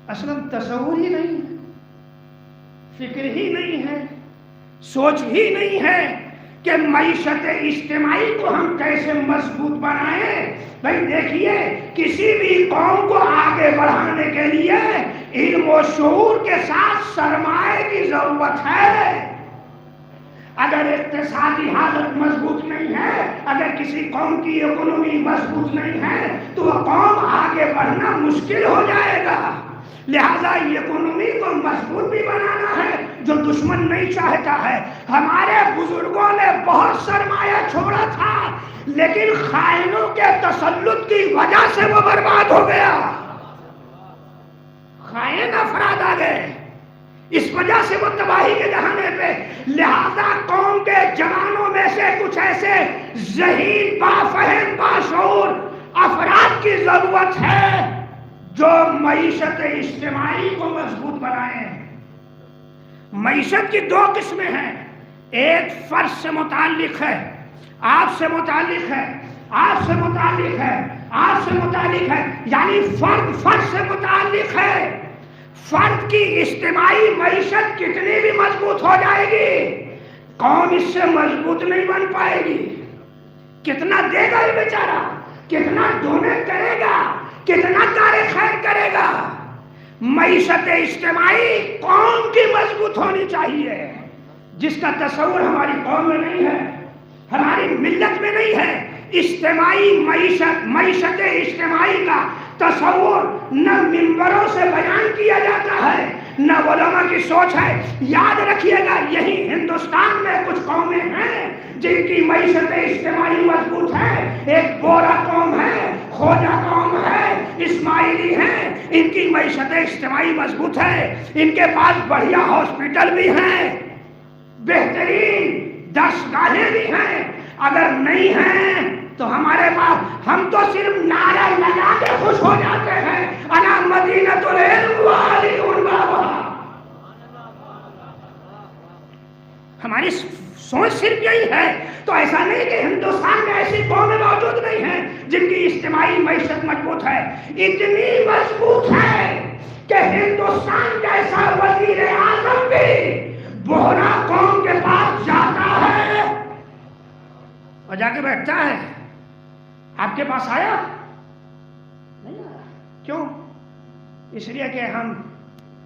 اصلا تصور ہی نہیں ہے، فکر ہی نہیں ہے، سوچ ہی نہیں ہے کہ معیشت اجتماعی کو ہم کیسے مضبوط بنائیں۔ بھائی دیکھیے، کسی بھی قوم کو آگے بڑھانے کے لیے علم و شعور کے ساتھ سرمایہ کی ضرورت ہے۔ اگر اقتصادی حالت مضبوط نہیں ہے، اگر کسی قوم کی اکنومی مضبوط نہیں ہے تو وہ قوم آگے بڑھنا مشکل ہو جائے گا۔ لہذا اکنومی کو مضبوط بھی بنانا ہے، جو دشمن نہیں چاہتا ہے۔ ہمارے بزرگوں نے بہت سرمایہ چھوڑا تھا، لیکن خائنوں کے تسلط کی وجہ سے وہ برباد ہو گیا۔ خائن افراد آ گئے، اس وجہ سے وہ تباہی کے دہانے پہ۔ لہذا قوم کے جوانوں میں سے کچھ ایسے ذہین، بافہم، باشعور افراد کی ضرورت ہے جو معیشت اجتماعی کو مضبوط بنائیں۔ معیشت کی دو قسمیں ہیں، ایک فرد سے متعلق ہے، آپ سے متعلق ہے، آپ سے متعلق ہے، آپ سے متعلق ہے، یعنی فرد سے متعلق ہے۔ فرد کی اجتماعی معیشت کتنی بھی مضبوط ہو جائے گی، قوم اس سے مضبوط نہیں بن پائے گی۔ کتنا دے گا یہ بیچارہ، کتنا ڈونیٹ کرے گا، کتنا کار خیر کرے گا۔ معیشت اجتماعی قوم کی مضبوط ہونی چاہیے، جس کا تصور ہماری قوم میں نہیں ہے، ہماری ملت میں نہیں ہے۔ اجتماعی معیشت اجتماعی کا تصور نہ ممبروں سے بیان کیا جاتا ہے، نہ علماء کی سوچ ہے۔ یاد رکھیے گا، یہی ہندوستان میں کچھ قومیں ہیں جن کی معیشت اجتماعی مضبوط ہے۔ ایک بورا قوم ہے، خوجا قوم ہے، اسماعیلی ہیں، ان کی معیشت اجتماعی مضبوط ہے۔ ان کے پاس بڑھیا ہاسپٹل بھی ہیں، بہترین درسگاہیں بھی ہیں۔ اگر نہیں ہیں تو ہمارے پاس، ہم تو صرف نعرہ لگا کے خوش ہو جاتے ہیں، انا مدینۃ العلم وعلی بابها۔ ہماری سوچ صرف یہی ہے۔ تو ایسا نہیں کہ ہندوستان میں ایسی قومیں موجود نہیں ہیں جن کی اجتماعی معیشت مضبوط ہے، اتنی مضبوط ہے کہ ہندوستان جیسا وزیر اعظم بھی بوہرا قوم کے پاس جاتا ہے اور جا کے بیٹھتا ہے۔ آپ کے پاس آیا نہیں آیا؟ کیوں؟ اس لیے کہ ہم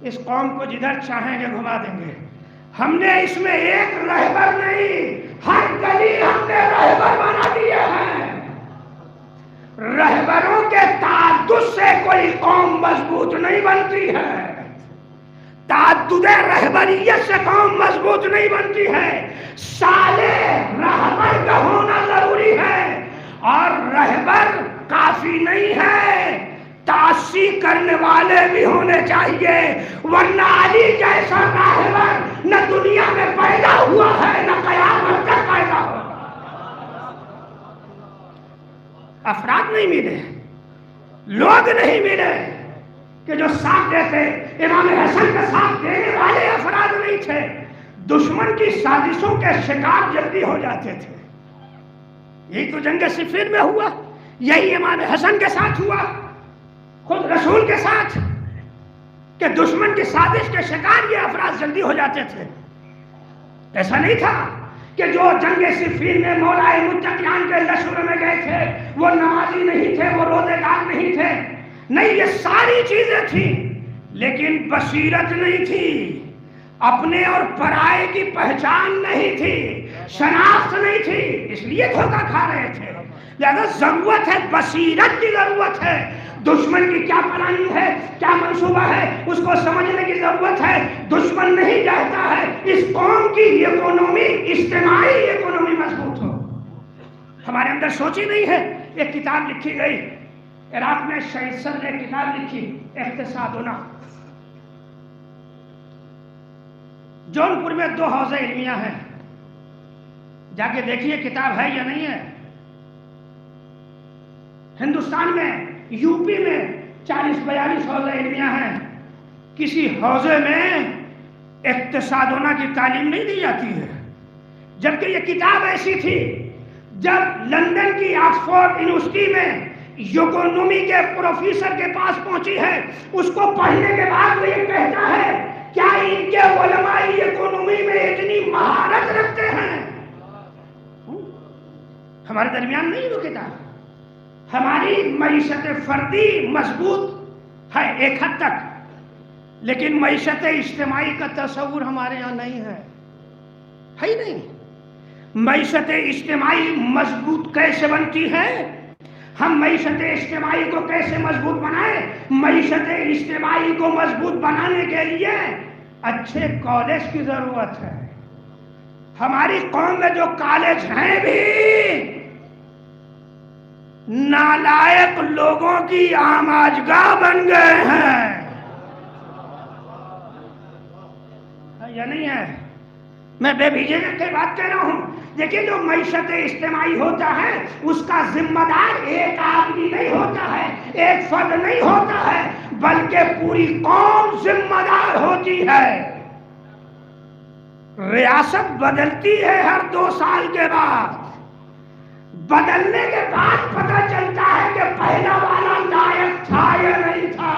اس قوم کو جدھر چاہیں گے گھما دیں گے۔ ہم نے اس میں ایک رہبر نہیں، ہر گلی ہم نے رہبر بنا دیے ہیں۔ رہبروں کے تعدد سے کوئی قوم مضبوط نہیں بنتی ہے، تعدد رہبریت سے قوم مضبوط نہیں بنتی ہے۔ صالح رہبر کا ہونا ضروری ہے، اور رہبر کافی نہیں ہے، تعصی کرنے والے بھی ہونے چاہیے، ورنہ علی جیسا رہبر نہ دنیا میں پیدا ہوا ہے نہ قیامت تک پیدا ہوگا۔ افراد نہیں ملے، لوگ نہیں ملے کہ جو ساتھ دیتے۔ امام حسن کا ساتھ دینے والے افراد نہیں تھے، دشمن کی سازشوں کے شکار جلدی ہو جاتے تھے۔ یہی تو جنگ صفین میں ہوا، یہی امام حسن کے ساتھ ہوا، خود رسول کے ساتھ، کہ دشمن کی سازش کے شکار یہ افراد جلدی ہو جاتے تھے۔ ایسا نہیں تھا کہ جو جنگ صفین میں مولائے متقیان کے لشکر میں گئے تھے وہ نمازی نہیں تھے، وہ روزے دار نہیں تھے، نہیں، یہ ساری چیزیں تھیں، لیکن بصیرت نہیں تھی، اپنے اور پرائے کی پہچان نہیں تھی، شناخت نہیں تھی، اس لیے دھوکہ کھا رہے تھے۔ لہذا ضرورت ہے، بصیرت کی ضرورت ہے، دشمن کی کیا پلاننگ ہے، کیا منصوبہ ہے، اس کو سمجھنے کی ضرورت ہے۔ دشمن نہیں چاہتا ہے اس قوم کی اکنومی، اجتماعی اکنومی مضبوط ہو۔ ہمارے اندر سوچ ہی نہیں ہے۔ ایک کتاب لکھی گئی عراق میں، شہید سر نے کتاب لکھی اقتصادنا۔ جونپور میں 2 حوزے علمیہ ہیں، جا کے دیکھیے کتاب ہے یا نہیں ہے۔ ہندوستان میں، یو پی میں 40-42 حوزے علمیہ ہیں، کسی حوزے میں اقتصادنا کی تعلیم نہیں دی جاتی ہے، جبکہ یہ کتاب ایسی تھی جب لندن کی آکسفورڈ یونیورسٹی میں اکونومی کے پروفیسر کے پاس پہنچی ہے، اس کو پڑھنے کے بعد وہ یہ کہتا ہے کیا ان کے علماء اکونومی میں اتنی مہارت رکھتے ہیں؟ ہمارے درمیان نہیں وہ کتاب۔ ہماری معیشت فردی مضبوط ہے ایک حد تک، لیکن معیشت اجتماعی کا تصور ہمارے یہاں نہیں ہے ہی نہیں۔ معیشت اجتماعی مضبوط کیسے بنتی ہے؟ ہم معیشت اجتماعی کو کیسے مضبوط بنائیں؟ معیشت اجتماعی کو مضبوط بنانے کے لیے اچھے کالج کی ضرورت ہے۔ ہماری قوم میں جو کالج ہیں بھی نالائق لوگوں کی آماجگاہ بن گئے ہیں، یا نہیں ہے؟ میں بے بھیجے کی بات کہہ رہا ہوں۔ دیکھیے جو معیشت اجتماعی ہوتا ہے اس کا ذمہ دار ایک آدمی نہیں ہوتا ہے، ایک فرد نہیں ہوتا ہے، بلکہ پوری قوم ذمہ دار ہوتی ہے۔ ریاست بدلتی ہے ہر 2 سال کے بعد، بدلنے کے بعد پتہ چلتا ہے کہ پہلا والا لائق تھا یا نہیں تھا۔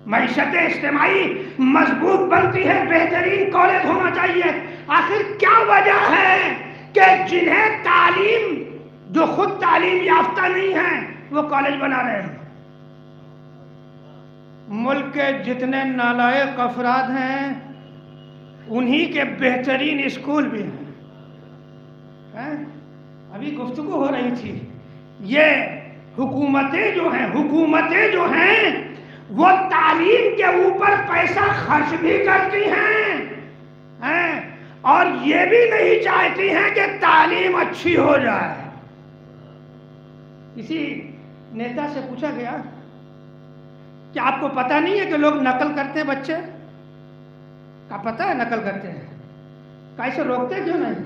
معیشت اجتماعی مضبوط بنتی ہے، بہترین کالج ہونا چاہیے۔ آخر کیا وجہ ہے کہ جنہیں تعلیم، جو خود تعلیم یافتہ نہیں ہیں، وہ کالج بنا رہے ہیں؟ ملک کے جتنے نالائق افراد ہیں انہی کے بہترین اسکول بھی ہیں۔ ابھی گفتگو ہو رہی تھی، یہ حکومتیں جو ہیں وہ تعلیم کے اوپر پیسہ خرچ بھی کرتی ہیں اور یہ بھی نہیں چاہتی ہیں کہ تعلیم اچھی ہو جائے۔ کسی نیتا سے پوچھا گیا کہ آپ کو پتہ نہیں ہے کہ لوگ نقل کرتے ہیں؟ بچے کا پتہ ہے نقل کرتے ہیں، کیسے روکتے کیوں نہیں؟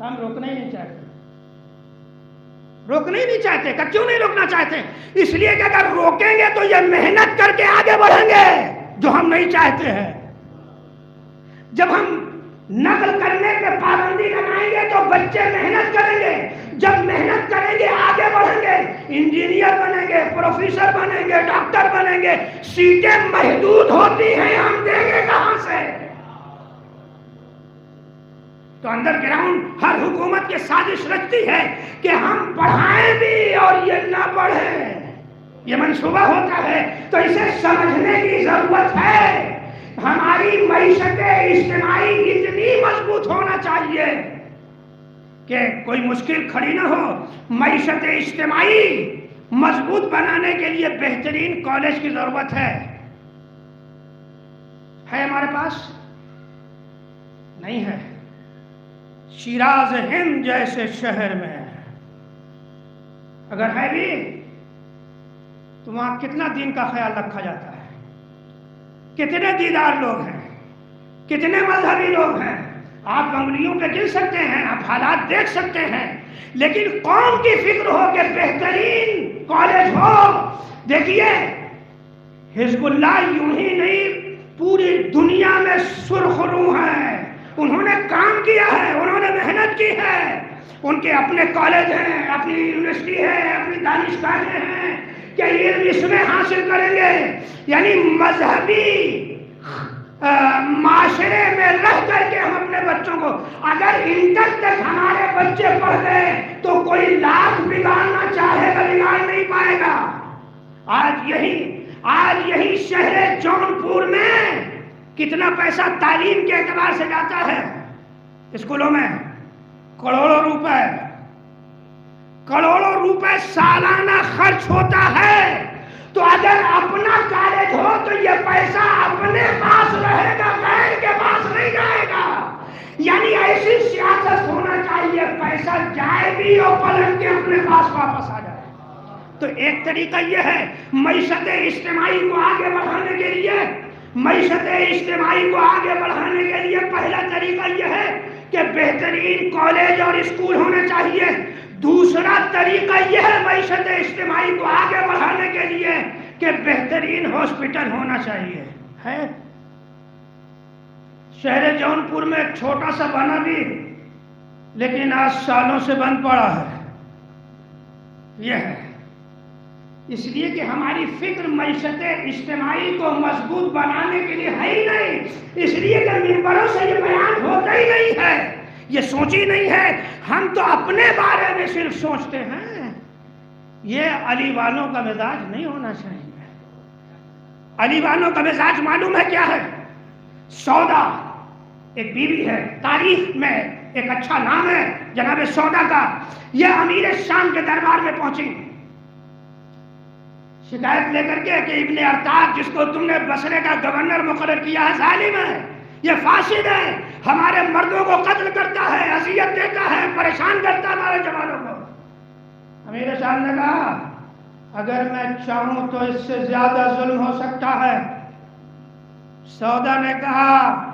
ہم روکنا ہی نہیں چاہتے، روکنا ہی نہیں چاہتے۔ کیوں نہیں روکنا چاہتے؟ اس لیے کہ اگر روکیں گے تو یہ محنت کر کے آگے بڑھیں گے، جو ہم نہیں چاہتے ہیں۔ جب ہم نقل کرنے پہ پابندی لگائیں گے تو بچے محنت کریں گے، جب محنت کریں گے آگے بڑھیں گے، انجینئر بنیں گے، پروفیسر بنیں گے، ڈاکٹر بنیں گے۔ سیٹیں محدود ہوتی ہیں، ہم دیں گے کہاں سے؟ تو انڈر گراؤنڈ ہر حکومت کی سازش رکھتی ہے کہ ہم پڑھائیں بھی اور یہ نہ پڑھیں، یہ منصوبہ ہوتا ہے۔ تو اسے سمجھنے کی ضرورت ہے۔ ہماری معیشت اجتماعی اتنی مضبوط ہونا چاہیے کہ کوئی مشکل کھڑی نہ ہو۔ معیشت اجتماعی مضبوط بنانے کے لیے بہترین کالج کی ضرورت ہے ہمارے پاس نہیں ہے۔ شیراز ہند جیسے شہر میں اگر ہے بھی تو وہاں کتنا دین کا خیال رکھا جاتا ہے، کتنے دیندار لوگ ہیں، کتنے مذہبی لوگ ہیں، آپ انگلیوں پہ گن سکتے ہیں، آپ حالات دیکھ سکتے ہیں۔ لیکن قوم کی فکر ہو کہ بہترین کالج ہو۔ دیکھیے حزب اللہ یوں ہی نہیں پوری دنیا میں سرخ رو ہیں، انہوں نے کام کیا ہے، انہوں نے محنت کی ہے، ان کے اپنے کالج ہیں، اپنی یونیورسٹی ہے، اپنی دانشگاہیں ہیں کہ علم اس میں حاصل کریں گے۔ یعنی مذہبی معاشرے میں رہ کر کے ہم اپنے بچوں کو، اگر انٹر تک ہمارے بچے پڑھ گئے تو کوئی لاکھ بگاڑنا چاہے گا بگاڑ نہیں پائے گا۔ آج یہی شہر جونپور میں کتنا پیسہ تعلیم کے اعتبار سے جاتا ہے اسکولوں میں؟ کروڑوں روپے سالانہ خرچ ہوتا ہے۔ تو اگر اپنا کالج ہو تو یہ پیسہ اپنے پاس رہے گا، غیر کے پاس نہیں جائے گا۔ یعنی ایسی سیاست ہونا چاہیے پیسہ جائے بھی اور پلٹ کے اپنے پاس واپس آ جائے۔ تو ایک طریقہ یہ ہے معیشت اجتماعی کو آگے بڑھانے کے لیے پہلا طریقہ یہ ہے کہ بہترین کالج اور اسکول ہونے چاہیے۔ دوسرا طریقہ یہ ہے معیشت اجتماعی کو آگے بڑھانے کے لیے کہ بہترین ہاسپٹل ہونا چاہیے۔ ہے شہر جونپور میں ایک چھوٹا سا بنا بھی، لیکن آج سالوں سے بند پڑا ہے۔ یہ ہے، اس لیے کہ ہماری فکر معیشت اجتماعی کو مضبوط بنانے کے لیے ہے ہی نہیں، اس لیے کہ ممبروں سے یہ بیان ہوتا ہی نہیں ہے، یہ سوچی نہیں ہے، ہم تو اپنے بارے میں صرف سوچتے ہیں۔ یہ علی والوں کا مزاج نہیں ہونا چاہیے۔ علی والوں کا مزاج معلوم ہے کیا ہے؟ سودا ایک بیوی ہے، تاریخ میں ایک اچھا نام ہے جناب سودا کا۔ یہ امیر شام کے دربار میں پہنچی شکایت لے کر کے کہ ابن ارطاق جس کو تم نے بصرے کا گورنر مقرر کیا ہے ظالم ہے، یہ فاسد ہے، ہمارے مردوں کو قتل کرتا ہے، اذیت دیتا ہے، پریشان کرتا ہے ہمارے جوانوں کو۔ امیر شام نے کہا اگر میں چاہوں تو اس سے زیادہ ظلم ہو سکتا ہے۔ سودا نے کہا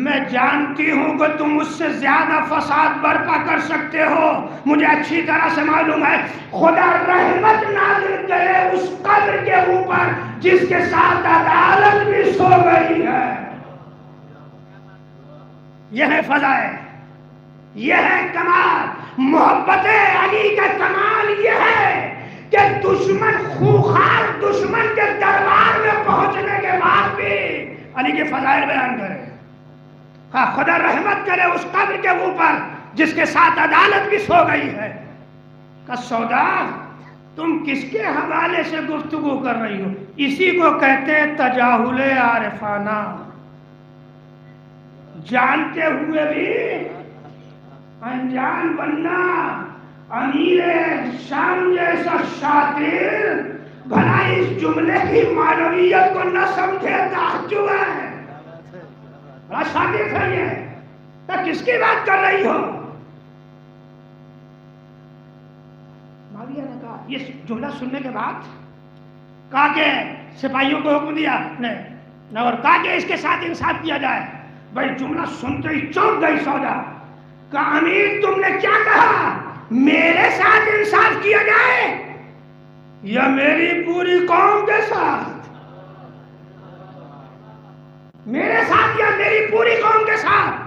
میں جانتی ہوں کہ تم اس سے زیادہ فساد برپا کر سکتے ہو، مجھے اچھی طرح سے معلوم ہے، خدا رحمت نازل کرے اس قبر کے اوپر جس کے ساتھ عدالت بھی سو گئی ہے۔ یہ ہے فضائل، یہ ہے کمال۔ محبت علی کا کمال یہ ہے کہ دشمن خوخار دشمن کے دربار میں پہنچنے کے بعد بھی علی کے فضائل بیان کرے، خدا رحمت کرے اس قبر کے اوپر جس کے ساتھ عدالت بھی سو گئی ہے۔ کہ سودا تم کس کے حوالے سے گفتگو کر رہی ہو؟ اسی کو کہتے ہیں تجاہل عارفانہ، جانتے ہوئے بھی انجان بننا۔ امیر شام جیسا شاطر بھلا اس جملے کی معنویت کو نہ سمجھے، تعجب ہے، بڑا شاطر ہے یہ، تو کس کی بات کر رہی ہو؟ معاویہ نے کہا، یہ جملہ سننے کے بعد کہا کہ سپاہیوں کو حکم دیا نے اور کہا کہ اس کے ساتھ انصاف کیا جائے۔ بھائی جملہ سنتے ہی چونک گئی سودا، کہا امیر تم نے کیا کہا؟ میرے ساتھ انصاف کیا جائے یا میری پوری قوم کے ساتھ؟ میرے ساتھ یا میری پوری قوم کے ساتھ؟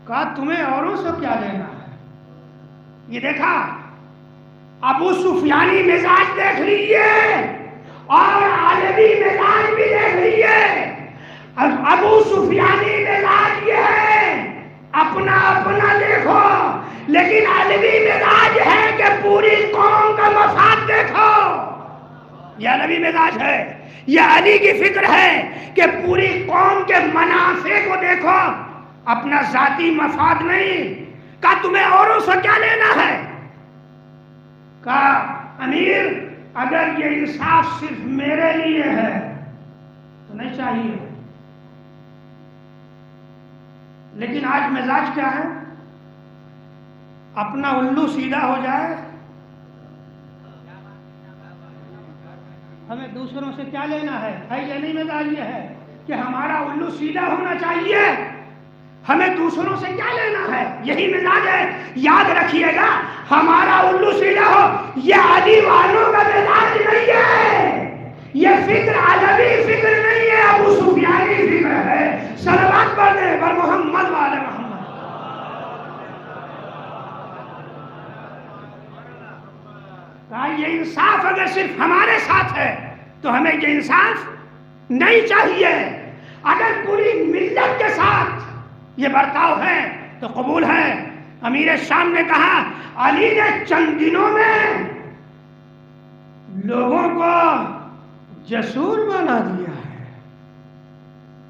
کہا تمہیں اوروں سے کیا لینا ہے؟ یہ دیکھا ابو سفیانی مزاج دیکھ لیجئے اور علوی مزاج بھی دیکھ لیجئے۔ ابو سفیانی مزاج یہ ہے اپنا اپنا دیکھو، لیکن علوی مزاج ہے کہ پوری قوم کا مفاد دیکھو۔ یہ علوی مزاج ہے، یہ علی کی فکر ہے کہ پوری قوم کے منافع کو دیکھو، اپنا ذاتی مفاد نہیں۔ کہا تمہیں اوروں سے کیا لینا ہے؟ کہا امیر اگر یہ انصاف صرف میرے لیے ہے تو نہیں چاہیے، لیکن آج مزاج کیا ہے؟ اپنا الو سیدھا ہو جائے، ہمیں دوسروں سے کیا لینا ہے؟ یہ نہیں مزاج یہ ہے کہ ہمارا الو سیدھا ہونا چاہیے، ہمیں دوسروں سے کیا لینا ہے؟ یہی مزاج ہے۔ یاد رکھیے گا ہمارا الو سیدھا ہو، یہ علی والوں کا مزاج نہیں ہے، یہ فکر علوی فکر نہیں ہے، ابو سفیانی فکر ہے۔ صلوات پڑھنے پر محمد والے محمد۔ کہا یہ انصاف اگر صرف ہمارے ساتھ ہے تو ہمیں یہ انصاف نہیں چاہیے، اگر پوری ملت کے ساتھ یہ برتاؤ ہے تو قبول ہے۔ امیر شام نے کہا علی نے چند دنوں میں لوگوں کو جسور بنا دیا ہے۔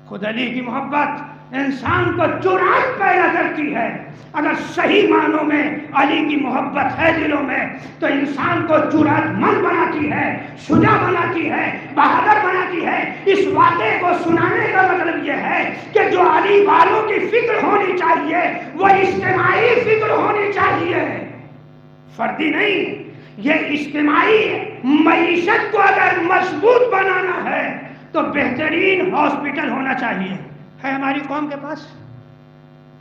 خود علی کی محبت انسان کو جرأت پیدا کرتی ہے۔ اگر صحیح معنوں میں علی کی محبت ہے دلوں میں تو انسان کو جرأت مند بناتی ہے، شجاع بناتی ہے، بہادر بناتی ہے۔ اس واقعے کو سنانے کا مطلب یہ ہے کہ جو علی والوں کی فکر ہونی چاہیے وہ اجتماعی فکر ہونی چاہیے، فردی نہیں۔ یہ اجتماعی معیشت کو اگر مضبوط بنانا ہے تو بہترین ہاسپٹل ہونا چاہیے۔ ہے ہماری قوم کے پاس،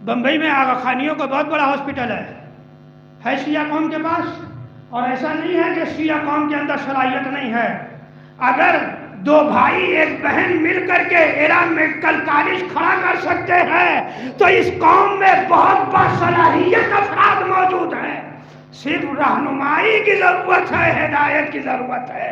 بمبئی میں آغا خانیوں کا بہت بڑا ہاسپٹل ہے شیعہ قوم کے پاس، اور ایسا نہیں ہے کہ شیعہ قوم کے اندر صلاحیت نہیں ہے۔ اگر دو بھائی ایک بہن مل کر کے ایران میڈیکل کالج کھڑا کر سکتے ہیں تو اس قوم میں بہت باصلاحیت افراد موجود ہیں۔ صرف رہنمائی کی ضرورت ہے، ہدایت کی ضرورت ہے۔